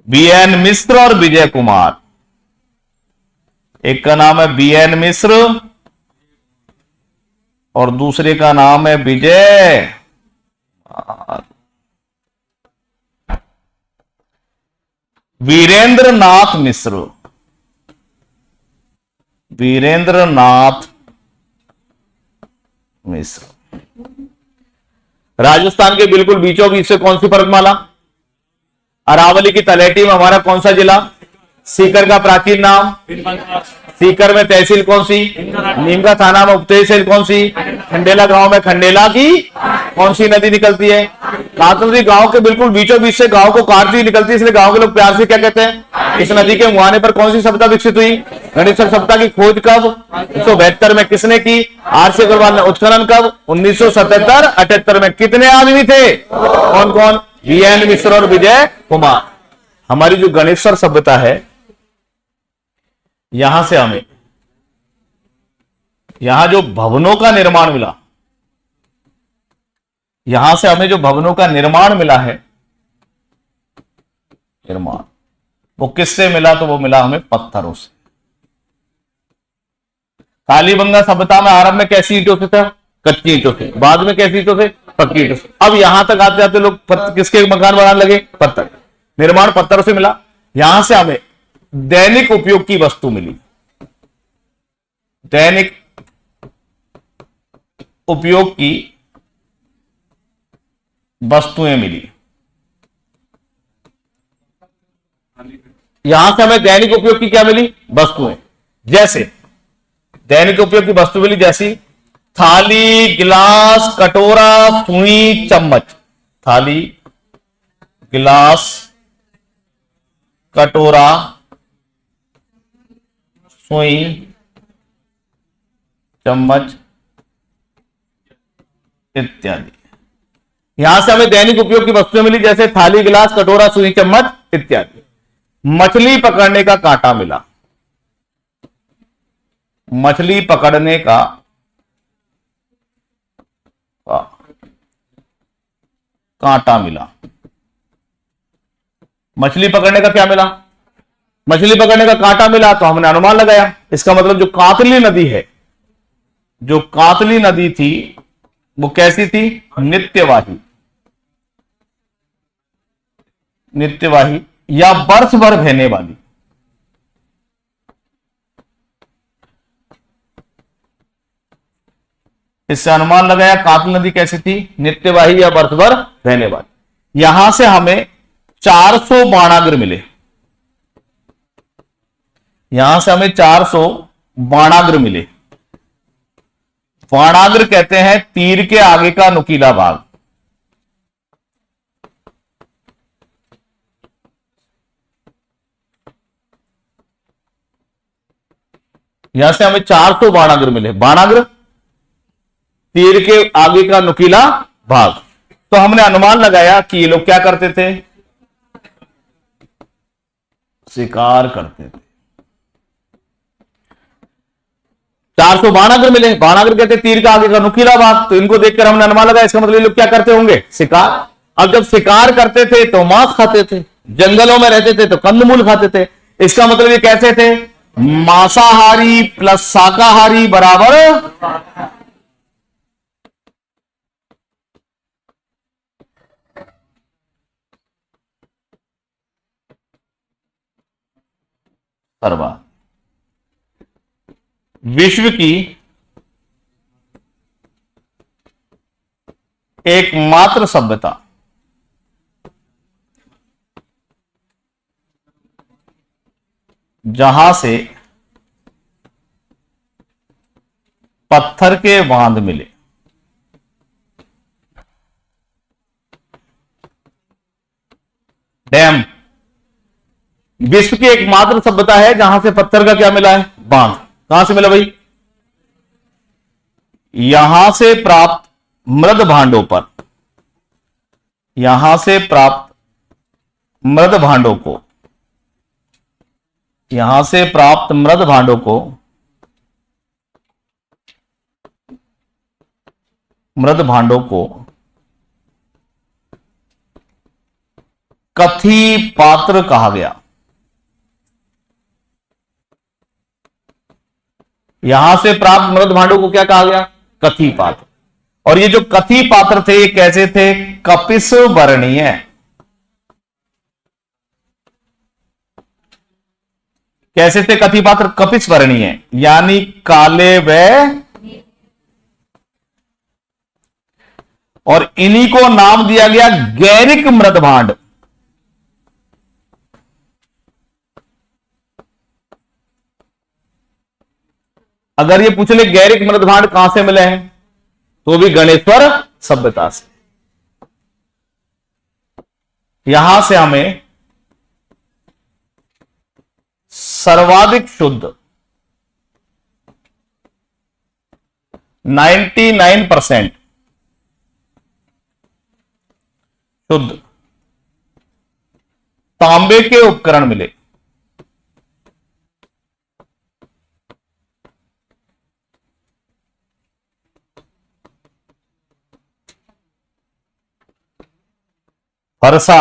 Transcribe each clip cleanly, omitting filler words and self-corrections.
BN मिश्र और विजय कुमार। एक का नाम है बीएन मिश्र और दूसरे का नाम है विजय। वीरेंद्र नाथ मिश्र, वीरेंद्र नाथ मिश्र। राजस्थान के बिल्कुल बीचों बीच से कौन सी पर्वतमाला? अरावली की तलहटी में हमारा कौन सा जिला? सीकर का प्राचीन नाम? सीकर में तहसील कौन सी? नीम का थाना में उप तहसील कौन सी? खंडेला गांव में खंडेला की कौन सी नदी निकलती है? कांतल नदी गांव के बिल्कुल बीचों बीच से गांव को काटती निकलती है, इसलिए गांव के लोग प्यार से क्या कहते हैं? इस नदी के मुहाने पर कौन सी सभ्यता विकसित हुई? गणेश्वर सभ्यता की खोज कब? 1972 में किसने की? आरसी अग्रवाल ने। उत्खनन कब? 1977-78 में। कितने आदमी थे? कौन कौन? बीएन मिश्र और विजय कुमार। हमारी जो गणेश्वर सभ्यता है, यहां से हमें यहां जो भवनों का निर्माण मिला, यहां से हमें जो भवनों का निर्माण मिला है, निर्माण वो किससे मिला? तो वो मिला हमें पत्थरों से। कालीबंगा सभ्यता में आरंभ में कैसी ईंटों से था? कच्ची ईंटों से। बाद में कैसी ईंटों से? पक्की ईंटों से। अब यहां तक आते आते लोग किसके मकान बनाने लगे? पत्थर। निर्माण पत्थरों से मिला। यहां से हमें दैनिक उपयोग की वस्तु मिली, दैनिक उपयोग की वस्तुएं मिली। यहां से हमें दैनिक उपयोग की क्या मिली? वस्तुएं। जैसे दैनिक उपयोग की वस्तु मिली, जैसी थाली, गिलास, कटोरा, सुई, चम्मच। थाली, गिलास, कटोरा, सुई, चम्मच इत्यादि। यहां से हमें दैनिक उपयोग की वस्तुएं मिली, जैसे थाली, गिलास, कटोरा, सुई, चम्मच इत्यादि। मछली पकड़ने का कांटा मिला, मछली पकड़ने का कांटा मिला। मछली पकड़ने का क्या मिला? मछली पकड़ने का कांटा मिला। तो हमने अनुमान लगाया, इसका मतलब जो कांतली नदी है, जो कांतली नदी थी वो कैसी थी? नित्यवाही, नित्यवाही या वर्ष भर बहने वाली। इससे अनुमान लगाया कांतली नदी कैसी थी? नित्यवाही या वर्ष भर बहने वाली। यहां से हमें 400 बाणाग्र मिले, यहां से हमें 400 बाणाग्र मिले। बाणाग्र कहते हैं तीर के आगे का नुकीला भाग। यहां से हमें 400 बाणाग्र मिले। बाणाग्र तीर के आगे का नुकीला भाग। तो हमने अनुमान लगाया कि ये लोग क्या करते थे? शिकार करते थे। 400 बाणाग्र मिले। बाणाग्र कहते तीर का आगे का नुकीला भाग। तो इनको देखकर हमने अनुमान लगाया, इसका मतलब ये लोग क्या करते होंगे? शिकार। अब जब शिकार करते थे तो मांस खाते थे, जंगलों में रहते थे तो कंदमूल खाते थे। इसका मतलब ये कैसे थे? मांसाहारी प्लस शाकाहारी बराबर सर्वा। विश्व की एकमात्र सभ्यता जहां से पत्थर के बांध मिले, डैम। विश्व की एकमात्र सभ्यता है जहां से पत्थर का क्या मिला है? बांध। कहां से मिला भाई? यहां से प्राप्त मृद भांडों पर, यहां से प्राप्त मृद भांडों को, यहां से प्राप्त मृद भांडों को, मृद भांडों को कथी पात्र कहा गया। यहां से प्राप्त मृद भांडों को क्या कहा गया? कथी पात्र। और ये जो कथी पात्र थे ये कैसे थे? कपिस वर्णीय। कैसे थे कथी पात्र? कपिस वर्णीय, यानी काले व, और इन्हीं को नाम दिया गया गैरिक मृद भांड। अगर ये पूछ ले गैरिक मृद भांड कहां से मिले हैं, तो भी गणेश्वर सभ्यता से। यहां से हमें सर्वाधिक शुद्ध 99% शुद्ध तांबे के उपकरण मिले। फरसा,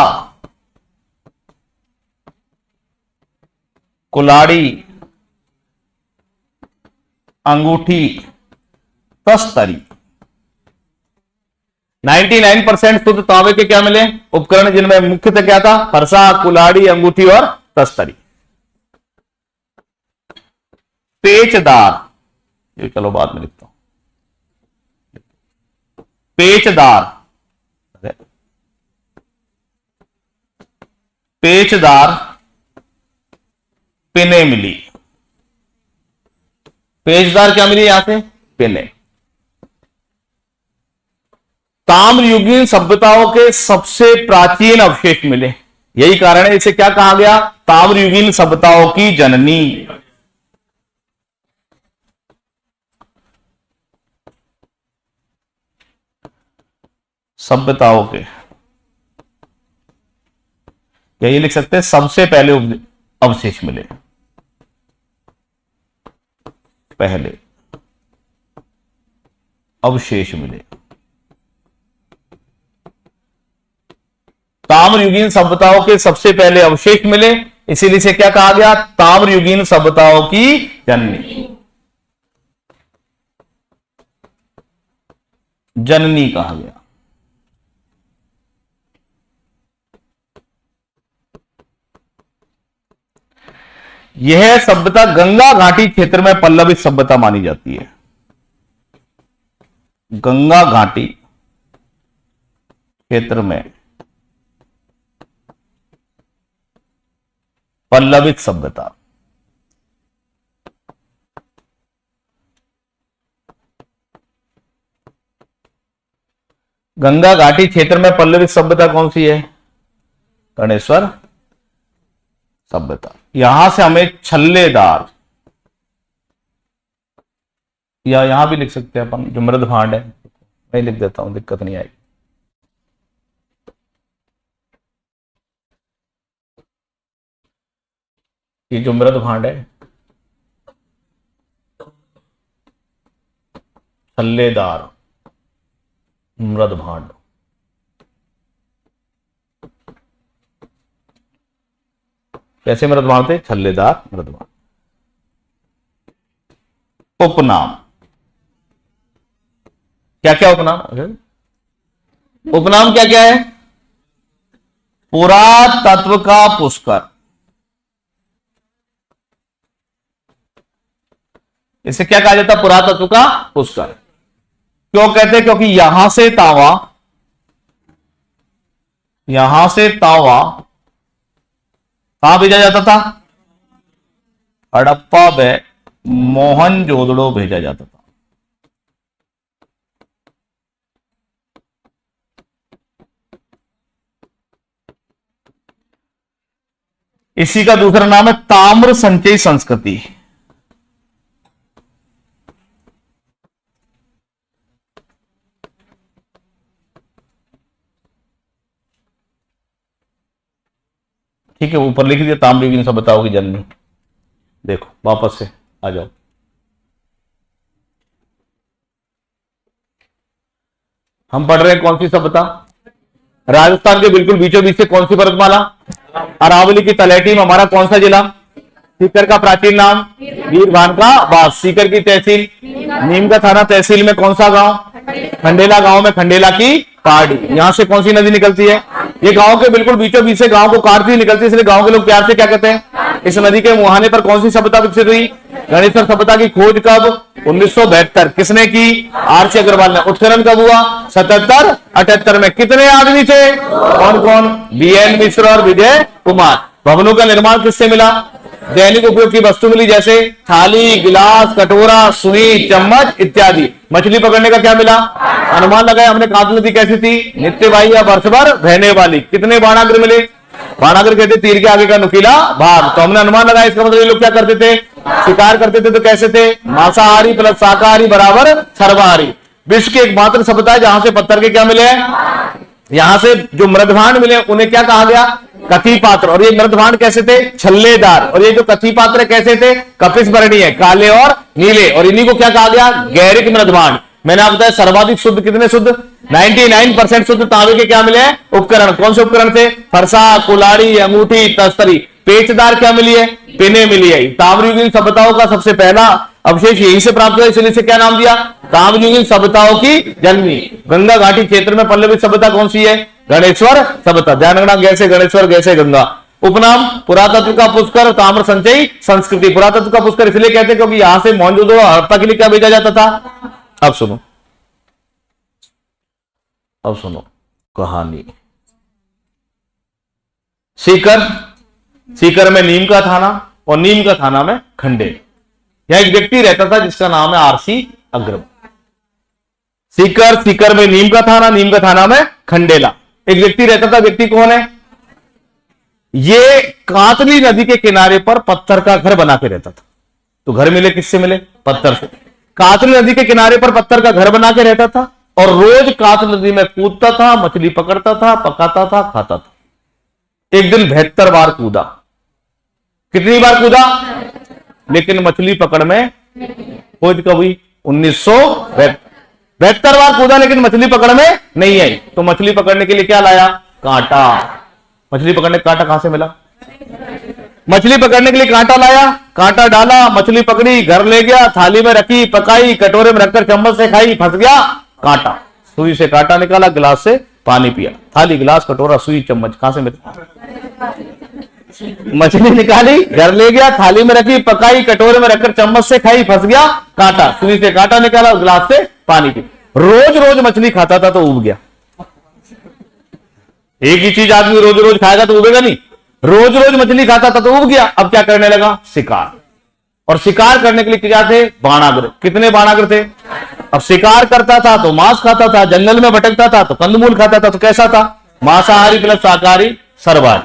कुलाड़ी, अंगूठी, तस्तरी। 99% शुद्ध तांबे के क्या मिले? उपकरण, जिनमें मुख्यतः क्या था? फरसा, कुलाड़ी, अंगूठी और तस्तरी। पेचदार, ये चलो बाद में लिखता हूं। पेचदार, पेचदार पिने मिली। पेचदार क्या मिली? यहां से पिने। ताम्रयुगीन सभ्यताओं के सबसे प्राचीन अवशेष मिले। यही कारण है इसे क्या कहा गया? ताम्रयुगीन सभ्यताओं की जननी। सभ्यताओं के, यही लिख सकते हैं सबसे पहले अवशेष मिले। पहले अवशेष मिले। ताम्रयुगीन सभ्यताओं के सबसे पहले अवशेष मिले, इसीलिए इसे क्या कहा गया? ताम्रयुगीन सभ्यताओं की जननी। जननी कहा गया। यह सभ्यता गंगा घाटी क्षेत्र में पल्लवित सभ्यता मानी जाती है। गंगा घाटी क्षेत्र में पल्लवित सभ्यता। गंगा घाटी क्षेत्र में पल्लवित सभ्यता कौन सी है? गणेश्वर सभ्यता। यहां से हमें छल्लेदार, या यहां भी लिख सकते हैं अपन, जो मृद भांड है मैं लिख देता हूं, दिक्कत नहीं आएगी। ये जो मृद भांड है, छल्लेदार मृद भांड। कैसे मृद भांड थे? छल्लेदार मृद भांड। उपनाम, क्या क्या उपनाम? उपनाम क्या क्या है? पुरातत्व का पुष्कर। इसे क्या कहा जाता? पुरातत्व का पुष्कर। क्यों कहते? क्योंकि यहां से तांबा कहां भेजा जाता था? हड़प्पा व मोहनजोदड़ो भेजा जाता था। इसी का दूसरा नाम है ताम्र संचयी संस्कृति। ठीक है, ऊपर लिख दिया ताम्रयुगीन सभ्यताओं की जननी। देखो वापस से आ जाओ। हम पढ़ रहे हैं कौन सी सभ्यता? राजस्थान के बिल्कुल बीचों बीच से कौन सी पर्वतमाला? अरावली की तलहटी में हमारा कौन सा जिला? सीकर का प्राचीन नाम? वीरभान का बास। सीकर की तहसील? नीम का थाना तहसील में कौन सा गांव? खंडेला गांव में खंडेला की पहाड़ी। यहां से कौन सी नदी निकलती है? ये गांव के बिल्कुल बीचों बीच से गांव को काटती हुई निकलती है, इसलिए गांव के लोग प्यार से क्या कहते हैं? इस नदी के मुहाने पर कौन सी सभ्यता विकसित हुई? गणेश्वर सभ्यता की खोज कब? 1972। किसने की? आरसी अग्रवाल ने। उत्खनन कब हुआ? 77 78 में। कितने आदमी थे? कौन कौन? बीएन मिश्र और विजय कुमार। भवनों का निर्माण किससे मिला? दैनिक उपयोग की वस्तु मिली, जैसे थाली, गिलास, कटोरा, सुई, चम्मच इत्यादि। मछली पकड़ने का क्या मिला? अनुमान लगाया हमने, कांत नदी कैसी थी? नित्यवाही या वर्ष भर बहने वाली। कितने बाणाग्र मिले? बाणाग्र कहते तीर के आगे का नुकीला भाग। तो हमने अनुमान लगाया, इसका मतलब ये लोग क्या करते थे? शिकार करते थे। तो कैसे थे? मांसाहारी प्लस शाकाहारी बराबर सर्वाहारी। विश्व की एकमात्र सभ्यता है जहां से पत्थर के क्या मिले? यहां से जो मृदभांड मिले उन्हें क्या कहा गया? कथी पात्र। और ये मृदभांड कैसे थे? छल्लेदार। और ये जो कथी पात्र कैसे थे? कपिस वर्णीय, काले और नीले। और इन्हीं को क्या कहा गया? गैरिक मृदभांड। मैंने आपको बताया सर्वाधिक शुद्ध कितने शुद्ध? 99% शुद्ध तांबे के क्या मिले? उपकरण। कौन से उपकरण थे? फरसा, कुल्हाड़ी, अंगूठी, तस्तरी। पेचदार क्या मिली है? पिने मिली है। ताम्रयुगीन सभ्यताओं का सबसे पहला अवशेष यहीं से प्राप्त हुआ, इसलिए इसे क्या नाम दिया? ताम्रयुगीन सभ्यताओं की जननी। गंगा घाटी क्षेत्र में पल्लवित सभ्यता कौन सी है? गणेश्वर सभ्यता। ध्यान रखना, गैसे गणेश्वर, गैसे गंगा। उपनाम पुरातत्व का पुष्कर, ताम्र संचयी संस्कृति। पुरातत्व का पुष्कर इसलिए कहते हैं क्योंकि यहां से मोहनजोदड़ो और हड़प्पा के लिए क्या भेजा जाता था? अब सुनो, अब सुनो कहानी। सीकर में नीम का थाना और नीम का थाना में खंडेल। यहां एक व्यक्ति रहता था जिसका नाम है आरसी अग्रवाल। सीकर में नीम का थाना, नीम का थाना में खंडेला। एक व्यक्ति रहता था। व्यक्ति कौन है? ये कातली नदी के किनारे पर पत्थर का घर बना के रहता था। तो घर मिले किससे मिले? पत्थर से। कातली नदी के किनारे पर पत्थर का घर बना के रहता था और रोज कातली नदी में कूदता था, मछली पकड़ता था, पकाता था, खाता था। एक दिन 72 बार कूदा। कितनी बार कूदा? लेकिन मछली पकड़ में खोज कब हुई? 1972 बार कूदा, लेकिन मछली पकड़ में नहीं आई। तो मछली पकड़ने के लिए क्या लाया? कांटा। मछली पकड़ने का कांटा कहां से मिला? मछली पकड़ने के लिए कांटा लाया, कांटा डाला, मछली पकड़ी, घर ले गया, थाली में रखी, पकाई, कटोरे में रखकर चम्मच से खाई, फंस गया कांटा। सुई से कांटा निकाला, गिलास से पानी पिया। थाली, गिलास, कटोरा, सुई, चम्मच कहां से मिला? मछली निकाली, घर ले गया, थाली में रखी, पकाई, कटोरे में रखकर चम्मच से खाई, फंस गया कांटा। सुई से कांटा निकाला, गिलास से पानी पिया। रोज रोज मछली खाता था तो उब गया। एक ही चीज आदमी रोज रोज खाएगा तो उबेगा नहीं। रोज रोज मछली खाता था तो उब गया। अब क्या करने लगा? शिकार। और शिकार करने के लिए क्या थे? बाणाग्र। कितने बाणाग्र थे? अब शिकार करता था तो मांस खाता था, जंगल में भटकता था तो कंदमूल खाता था। तो कैसा था? मांसाहारी प्लस शाकाहारी सर्वाहारी।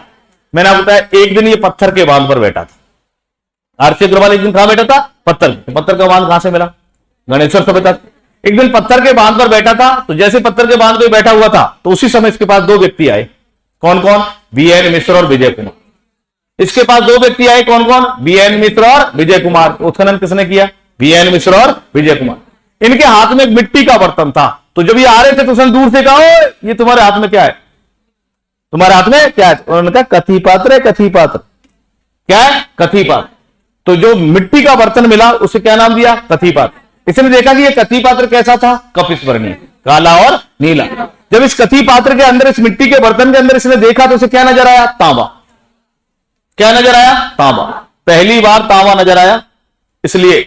मैंने आपको बताया, एक दिन ये पत्थर के बांध पर बैठा था। आरसी अग्रवाल एक दिन कहां बैठा था? पत्थर। पत्थर का बांध कहां से मिला? गणेश्वर सभ्यता। एक दिन पत्थर के बांध पर बैठा था। तो जैसे पत्थर के बांध पर बैठा हुआ था तो उसी समय इसके पास दो व्यक्ति आए। कौन कौन? बीएन मिश्र और विजय कुमार। इसके पास दो व्यक्ति आए। कौन कौन? बीएन मिश्र और विजय कुमार। उत्खनन किसने किया? बीएन मिश्र और विजय कुमार। इनके हाथ में एक मिट्टी का बर्तन था। तो जब ये आ रहे थे तो उसने दूर से कहा, ये तुम्हारे हाथ में क्या है? तुम्हारे हाथ में क्या है? उन्होंने कहा कथी पात्र है। कथी पात्र क्या है? कथी पात्र। तो जो मिट्टी का बर्तन मिला उसे क्या नाम दिया? कथी पात्र। इसने देखा कि ये कथी पात्र कैसा था? कपिस वर्णीय, काला और नीला। जब इस कथी पात्र के अंदर, इस मिट्टी के बर्तन के अंदर इसने देखा तो उसे क्या नजर आया? तांबा। क्या नजर आया? तांबा। पहली बार तांबा नजर आया, इसलिए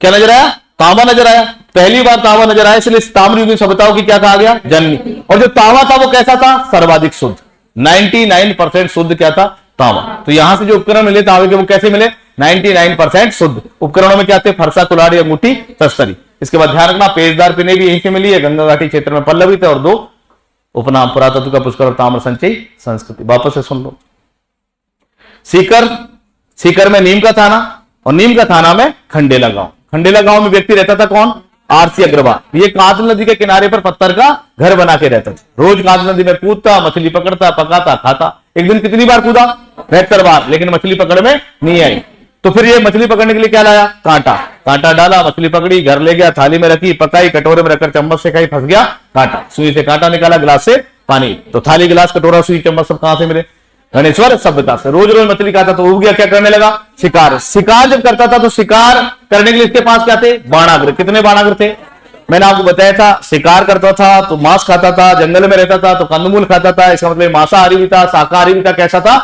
क्या नजर आया? तांबा नजर आया। पहली बार तांबा नजर आया, इसलिए ताम्रयुगीन सभ्यताओं की क्या कहा गया? जननी। और जो तांबा था वो कैसा था? सर्वाधिक शुद्ध। 99% शुद्ध क्या था? तांबा। तो यहां से जो उपकरण मिले तांबे के, वो कैसे मिले? 99% शुद्ध। उपकरणों में क्या थे? फरसा, कुल्हाड़ी, अंगूठी, तस्तरी। इसके बाद ध्यान रखना, पेचदार पिने भी यहीं से मिली है। गंगा घाटी क्षेत्र में पल्लवित है। और दो उपनाम, पुरातत्व का पुष्कर और ताम्र संचयी संस्कृति। वापस से सुन लो। सीकर में नीम का थाना और नीम का थाना में खंडेला गांव। खंडेला गांव में व्यक्ति रहता था। कौन? आरसी अग्रवाल। ये कातल नदी के किनारे पर पत्थर का घर बना के रहता था। रोज कातल नदी में कूदता, मछली पकड़ता, पकाता, खाता। एक दिन कितनी बार कूदा? 72 बार, लेकिन मछली पकड़ में नहीं आई। तो फिर ये मछली पकड़ने के लिए क्या लाया? कांटा। कांटा डाला, मछली पकड़ी, घर ले गया, थाली में रखी, पकाई, कटोरे में रखकर चम्मच से खाई, फंस गया कांटा। सुई से कांटा निकाला, गिलास से पानी। तो थाली गिलास कटोरा सुई चम्मच सब कहां से मिले? घनेश्वर सभ्यता से। रोज रोज मछली खाता तो उग गया, क्या करने लगा? शिकार। शिकार जब करता था तो शिकार करने के लिए इसके पास क्या थे? बाणाग्र। कितने बाणाग्र थे? मैंने आपको बताया था, शिकार करता था तो मांस खाता था, जंगल में रहता था तो कंदमूल खाता था, इसका मतलब मांसाहारी भी था, शाकाहारी भी था। कैसा था?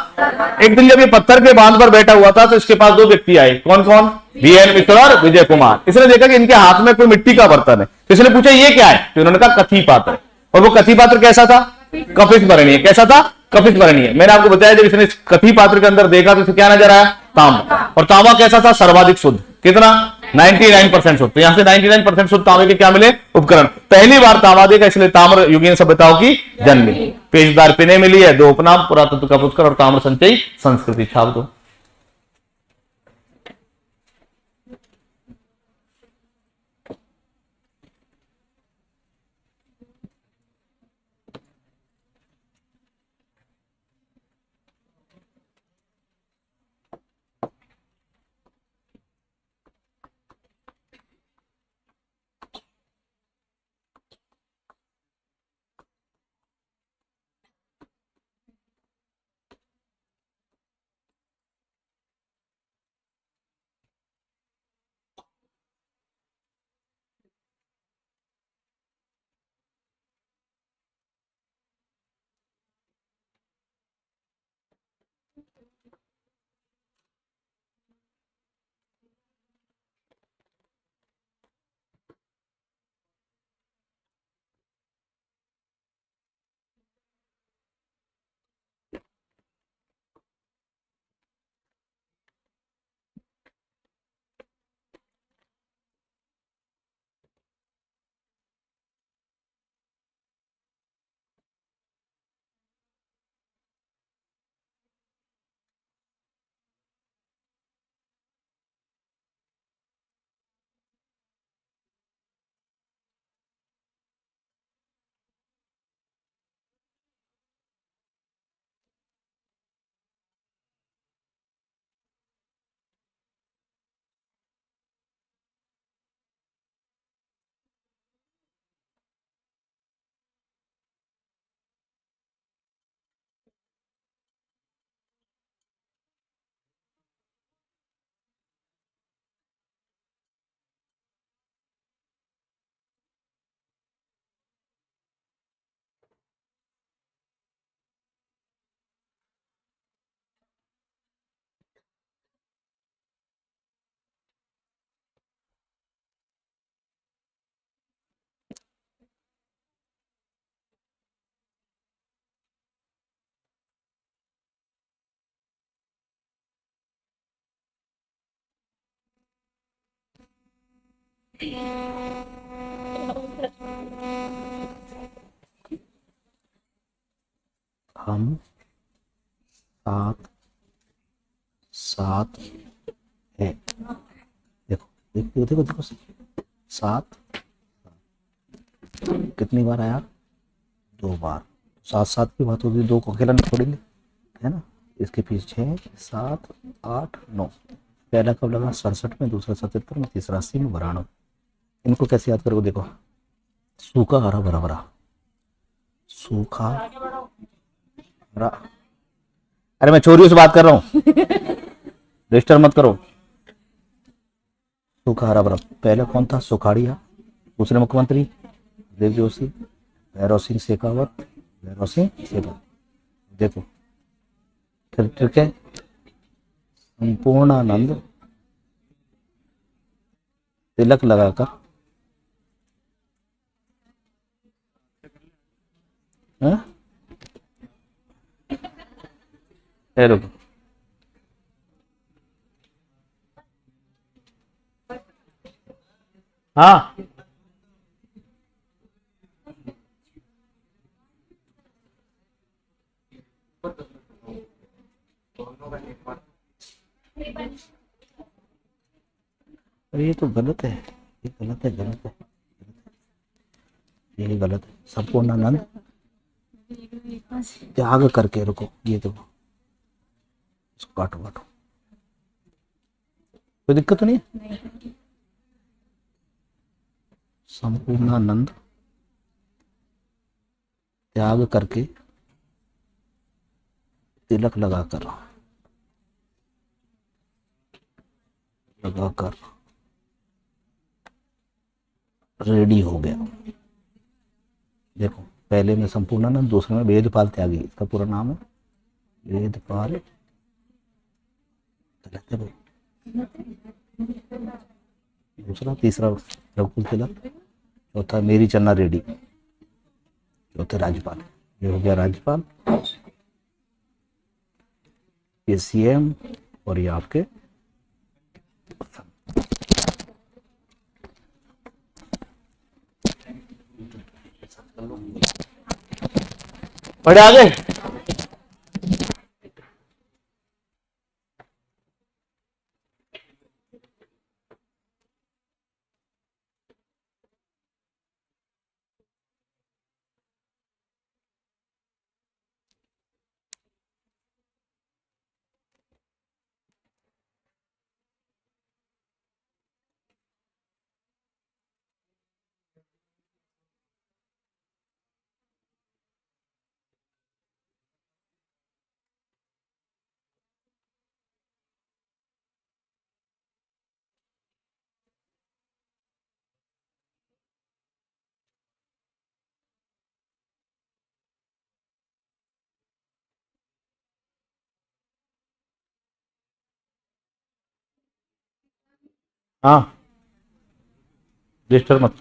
एक दिन जब ये पत्थर के बांध पर बैठा हुआ था तो इसके पास दो व्यक्ति आए। कौन कौन? वीएन मिश्र और विजय कुमार। इसने देखा कि इनके हाथ में कोई मिट्टी का बर्तन है, तो इसने पूछा ये क्या है? तो इन्होंने कहा कथी पात्र। और वो कथी पात्र कैसा था? कपित वर्णीय। कैसा था? कपित वर्णीय। मैंने आपको बताया जब इसने कथी पात्र के अंदर देखा तो इसे क्या नजर आया? तांबा। और तांबा कैसा था? सर्वाधिक शुद्ध। कितना? 99% शुद्ध। तो यहां से 99% शुद्ध तांबे के क्या मिले? उपकरण। पहली बार तांबा देखा, इसलिए ताम्र युगीन सभ्यताओं की जन्म मिली। पेचदार पिने मिली है, दो उपनाम, पुरातत्व का पुष्कर और ताम्र संचयी संस्कृति। छाप दो। हम सात सात है। देखो देखो देखो देखो, सात कितनी बार आया? दो बार। सात सात की बात होगी, दो को अकेला नहीं छोड़ेंगे, है ना? इसके पीछे 6 7 8 9। पहला कब लगा? 67 में, दूसरा 77 में, तीसरा 80 में, 92। इनको कैसे याद करोगे? देखो, सूखा हरा भरा भरा, सूखा हरा। अरे मैं चोरियों से बात कर रहा हूँ, रजिस्टर मत करो। सूखा हरा भरा। पहले कौन था? सुखाड़िया। दूसरे मुख्यमंत्री देव जोशी, भैरव सिंह शेखावत, भैरव सिंह शेखावत। देखो फिर ठीक है, संपूर्णानंद तिलक लगाकर, रुको, हाँ अरे ये तो गलत है, ये गलत है, गलत है, ये गलत है। संपूर्णानंद त्याग करके, रुको, ये देखो, इसको काटो काटो, कोई दिक्कत तो नहीं है? संपूर्णानंद त्याग करके तिलक लगाकर रेडी हो गया। देखो, पहले में संपूर्णानंद, दूसरे में वेदपाल त्यागी। इसका पूरा नाम है वेदपाल, गलत है भाई। दूसरा, तीसरा रघुकुल तिलक, चौथा मेरी चन्ना रेड्डी, चौथे राज्यपाल। ये हो गया राज्यपाल, ये सीएम, और ये आपके पढ़े आगे। हाँ, डिस्टर्ब मत।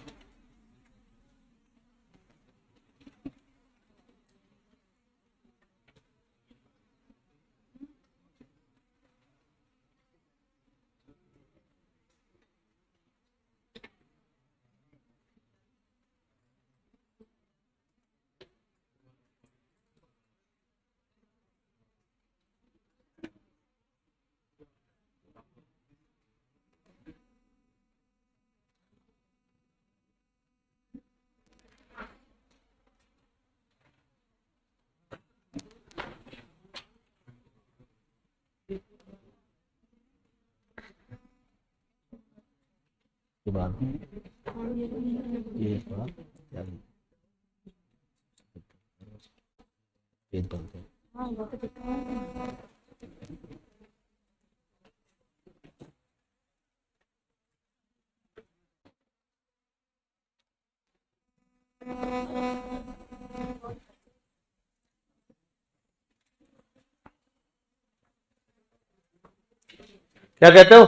के बाद में ये बात त्यागी, वेदपाल त्यागी। क्या कहते हो?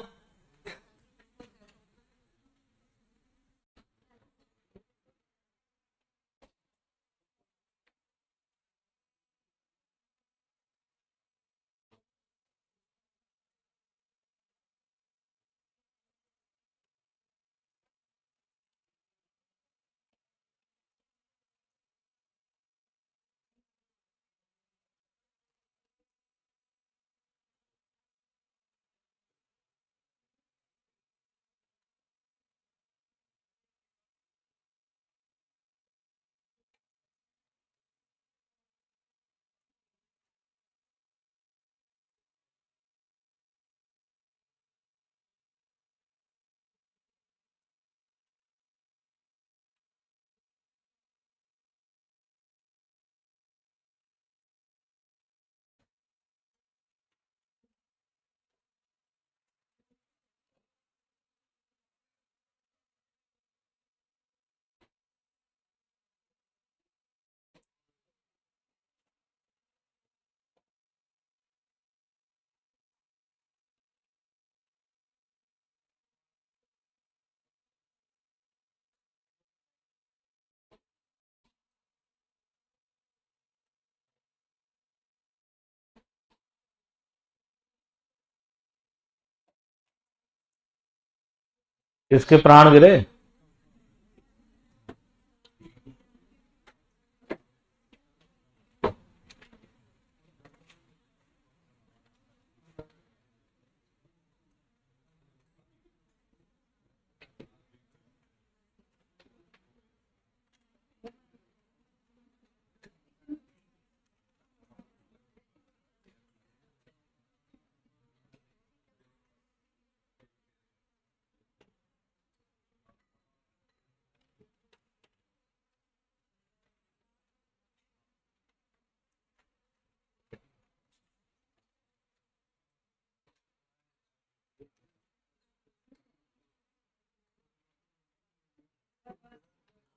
किसके प्राण गिरे?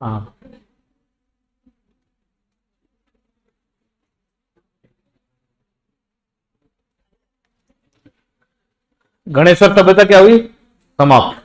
हाँ, गणेश्वर सभ्यता क्या हुई? समाप्त।